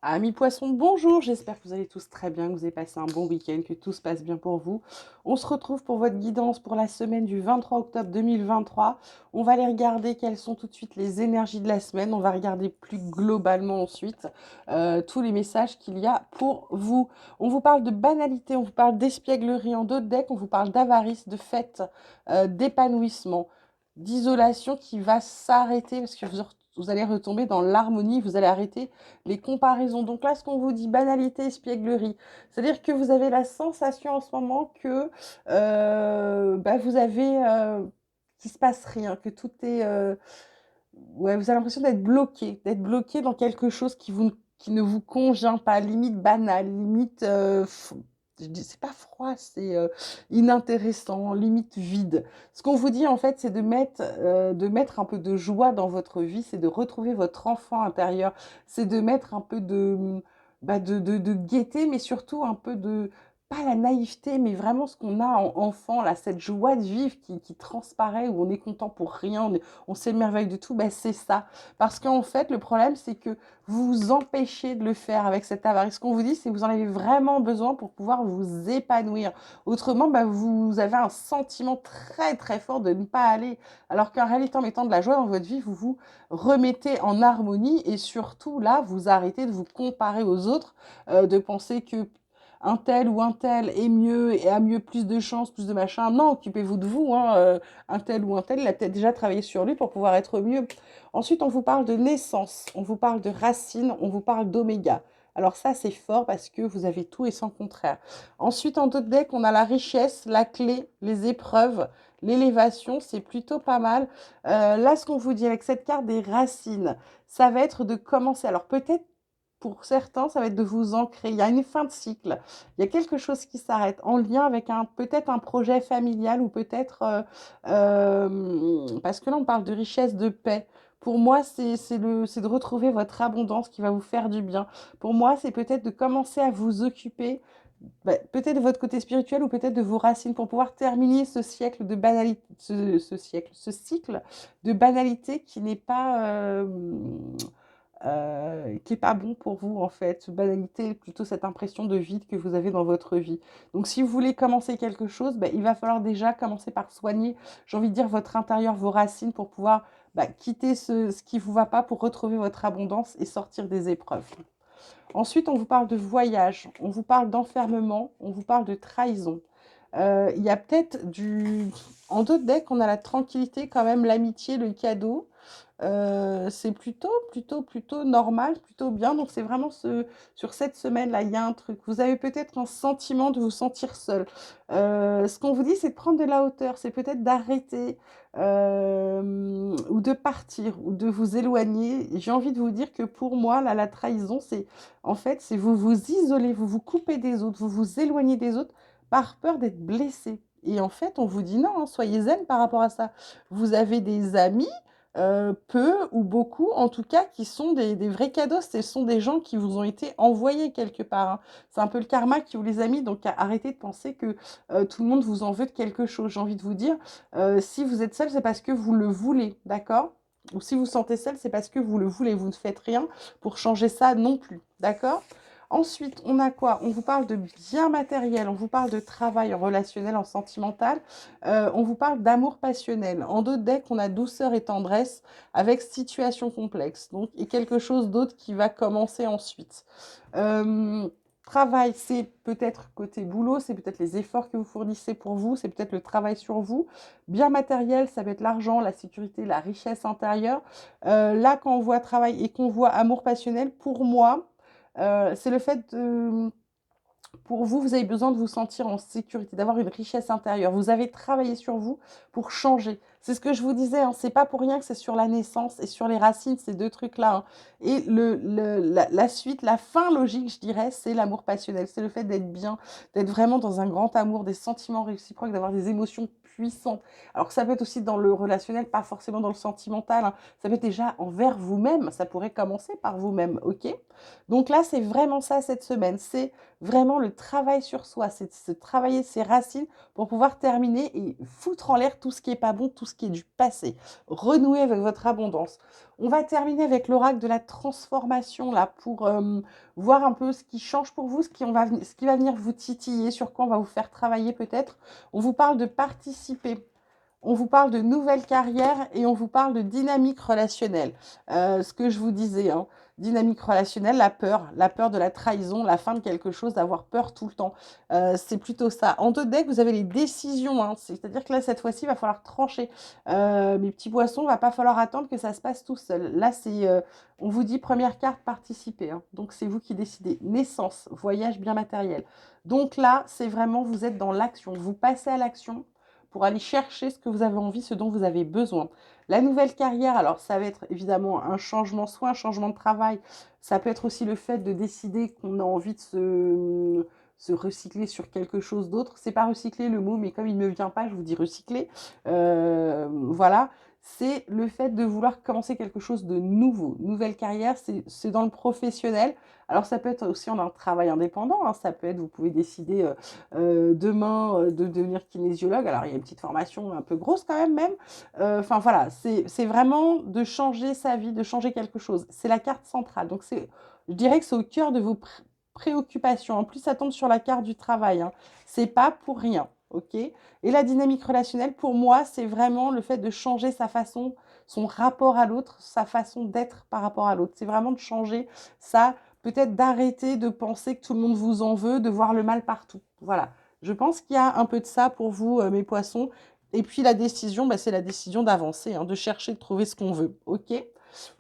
Amis poissons, bonjour, j'espère que vous allez tous très bien, que vous avez passé un bon week-end, que tout se passe bien pour vous. On se retrouve pour votre guidance pour la semaine du 23 octobre 2023. On va aller regarder quelles sont tout de suite les énergies de la semaine. On va regarder plus globalement ensuite tous les messages qu'il y a pour vous. On vous parle de banalité, on vous parle d'espièglerie en d'autres decks, on vous parle d'avarice, de fête, d'épanouissement, d'isolation qui va s'arrêter parce que vous allez retomber dans l'harmonie, vous allez arrêter les comparaisons. Donc là, ce qu'on vous dit, banalité, espièglerie, c'est-à-dire que vous avez la sensation en ce moment que vous avez qu'il se passe rien, que tout est ouais, vous avez l'impression d'être bloqué dans quelque chose qui ne vous convient pas, limite banal, limite je dis c'est pas froid, c'est inintéressant, limite vide. Ce qu'on vous dit en fait, c'est de mettre un peu de joie dans votre vie, c'est de retrouver votre enfant intérieur, c'est de mettre un peu de gaieté, mais surtout un peu de pas la naïveté, mais vraiment ce qu'on a en enfant, là, cette joie de vivre qui transparaît, où on est content pour rien, on s'émerveille de tout, ben c'est ça. Parce qu'en fait, le problème, c'est que vous vous empêchez de le faire avec cette avarice. Ce qu'on vous dit, c'est que vous en avez vraiment besoin pour pouvoir vous épanouir. Autrement, ben, vous avez un sentiment très très fort de ne pas aller. Alors qu'en réalité, en mettant de la joie dans votre vie, vous vous remettez en harmonie et surtout, là, vous arrêtez de vous comparer aux autres, de penser que un tel ou un tel est mieux et a mieux plus de chance, plus de machin. Non, occupez-vous de vous, hein. Un tel ou un tel, il a peut-être déjà travaillé sur lui pour pouvoir être mieux. Ensuite, on vous parle de naissance, on vous parle de racines, on vous parle d'oméga. Alors ça, c'est fort parce que vous avez tout et son contraire. Ensuite, en d'autres decks, on a la richesse, la clé, les épreuves, l'élévation, c'est plutôt pas mal. Là, ce qu'on vous dit avec cette carte des racines, ça va être de commencer. Alors peut-être pour certains, ça va être de vous ancrer. Il y a une fin de cycle. Il y a quelque chose qui s'arrête en lien avec peut-être un projet familial ou peut-être parce que là, on parle de richesse, de paix. Pour moi, c'est de retrouver votre abondance qui va vous faire du bien. Pour moi, c'est peut-être de commencer à vous occuper, peut-être de votre côté spirituel ou peut-être de vos racines pour pouvoir terminer ce siècle de banalité, ce cycle de banalité qui n'est pas qui est pas bon pour vous en fait. Banalité, plutôt cette impression de vide que vous avez dans votre vie. Donc si vous voulez commencer quelque chose, il va falloir déjà commencer par soigner, j'ai envie de dire, votre intérieur, vos racines pour pouvoir quitter ce qui ne vous va pas pour retrouver votre abondance et sortir des épreuves. Ensuite, on vous parle de voyage, on vous parle d'enfermement, on vous parle de trahison. Il y a peut-être du... En d'autres decks, on a la tranquillité, quand même, l'amitié, le cadeau. C'est plutôt normal, plutôt bien. Donc, c'est vraiment sur cette semaine-là, il y a un truc. Vous avez peut-être un sentiment de vous sentir seul. Ce qu'on vous dit, c'est de prendre de la hauteur. C'est peut-être d'arrêter ou de partir ou de vous éloigner. J'ai envie de vous dire que pour moi, là, la trahison, c'est vous vous isolez, vous vous coupez des autres, vous vous éloignez des autres par peur d'être blessé. Et en fait, on vous dit non, hein, soyez zen par rapport à ça. Vous avez des amis, peu ou beaucoup, en tout cas, qui sont des vrais cadeaux. Ce sont des gens qui vous ont été envoyés quelque part, hein. C'est un peu le karma qui vous les a mis. Donc, arrêtez de penser que tout le monde vous en veut de quelque chose. J'ai envie de vous dire, si vous êtes seul, c'est parce que vous le voulez, d'accord? Ou si vous vous sentez seul, c'est parce que vous le voulez. Vous ne faites rien pour changer ça non plus, d'accord? Ensuite, on a quoi? On vous parle de bien matériel, on vous parle de travail en relationnel, en sentimental, on vous parle d'amour passionnel. En d'autres decks, on a douceur et tendresse avec situation complexe. Donc, et quelque chose d'autre qui va commencer ensuite. Euh, Travail, c'est peut-être côté boulot, c'est peut-être les efforts que vous fournissez pour vous, c'est peut-être le travail sur vous. Bien matériel, ça va être l'argent, la sécurité, la richesse intérieure. Là, quand on voit travail et qu'on voit amour passionnel, pour moi, c'est le fait de, pour vous, vous avez besoin de vous sentir en sécurité, d'avoir une richesse intérieure. Vous avez travaillé sur vous pour changer. C'est ce que je vous disais, hein, c'est pas pour rien que c'est sur la naissance et sur les racines, ces deux trucs-là, hein. Et la suite, la fin logique, je dirais, c'est l'amour passionnel. C'est le fait d'être bien, d'être vraiment dans un grand amour, des sentiments réciproques, d'avoir des émotions puissantes. Alors que ça peut être aussi dans le relationnel, pas forcément dans le sentimental, hein. Ça peut être déjà envers vous-même. Ça pourrait commencer par vous-même, ok? Donc là, c'est vraiment ça cette semaine. C'est vraiment le travail sur soi, c'est de se travailler ses racines pour pouvoir terminer et foutre en l'air tout ce qui est pas bon, tout ce ce qui est du passé. Renouer avec votre abondance. On va terminer avec l'oracle de la transformation, là, pour voir un peu ce qui change pour vous, ce qui va venir vous titiller, sur quoi on va vous faire travailler peut-être. On vous parle de participer. On vous parle de nouvelles carrières et on vous parle de dynamique relationnelle. Ce que je vous disais, hein, dynamique relationnelle, la peur de la trahison, la fin de quelque chose, d'avoir peur tout le temps. C'est plutôt ça. En deux decks, vous avez les décisions. Hein, c'est-à-dire que là, cette fois-ci, il va falloir trancher. Mes petits poissons, il va pas falloir attendre que ça se passe tout seul. Là, on vous dit première carte, participer. Hein, donc, c'est vous qui décidez. Naissance, voyage bien matériel. Donc là, c'est vraiment, vous êtes dans l'action. Vous passez à l'action pour aller chercher ce que vous avez envie, ce dont vous avez besoin. La nouvelle carrière, alors ça va être évidemment un changement, soit un changement de travail, ça peut être aussi le fait de décider qu'on a envie de se recycler sur quelque chose d'autre. C'est pas recycler le mot, mais comme il ne me vient pas, je vous dis recycler. Voilà, c'est le fait de vouloir commencer quelque chose de nouveau. Nouvelle carrière, c'est dans le professionnel. Alors ça peut être aussi en un travail indépendant, hein. Ça peut être, vous pouvez décider demain de devenir kinésiologue. Alors il y a une petite formation un peu grosse quand même. Enfin voilà, c'est vraiment de changer sa vie, de changer quelque chose. C'est la carte centrale. Donc je dirais que c'est au cœur de vos préoccupations. En plus, ça tombe sur la carte du travail, hein. C'est pas pour rien. Ok. Et la dynamique relationnelle, pour moi, c'est vraiment le fait de changer sa façon, son rapport à l'autre, sa façon d'être par rapport à l'autre. C'est vraiment de changer ça, peut-être d'arrêter de penser que tout le monde vous en veut, de voir le mal partout. Voilà. Je pense qu'il y a un peu de ça pour vous, mes poissons. Et puis la décision, bah, c'est la décision d'avancer, hein, de chercher, de trouver ce qu'on veut. Ok?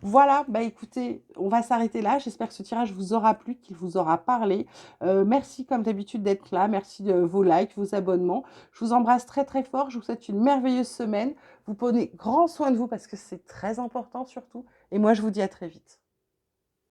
Voilà, bah écoutez, on va s'arrêter là. J'espère que ce tirage vous aura plu, qu'il vous aura parlé. Merci comme d'habitude d'être là. Merci de vos likes, vos abonnements. Je vous embrasse très très fort. Je vous souhaite une merveilleuse semaine. Vous prenez grand soin de vous parce que c'est très important surtout. Et moi, je vous dis à très vite.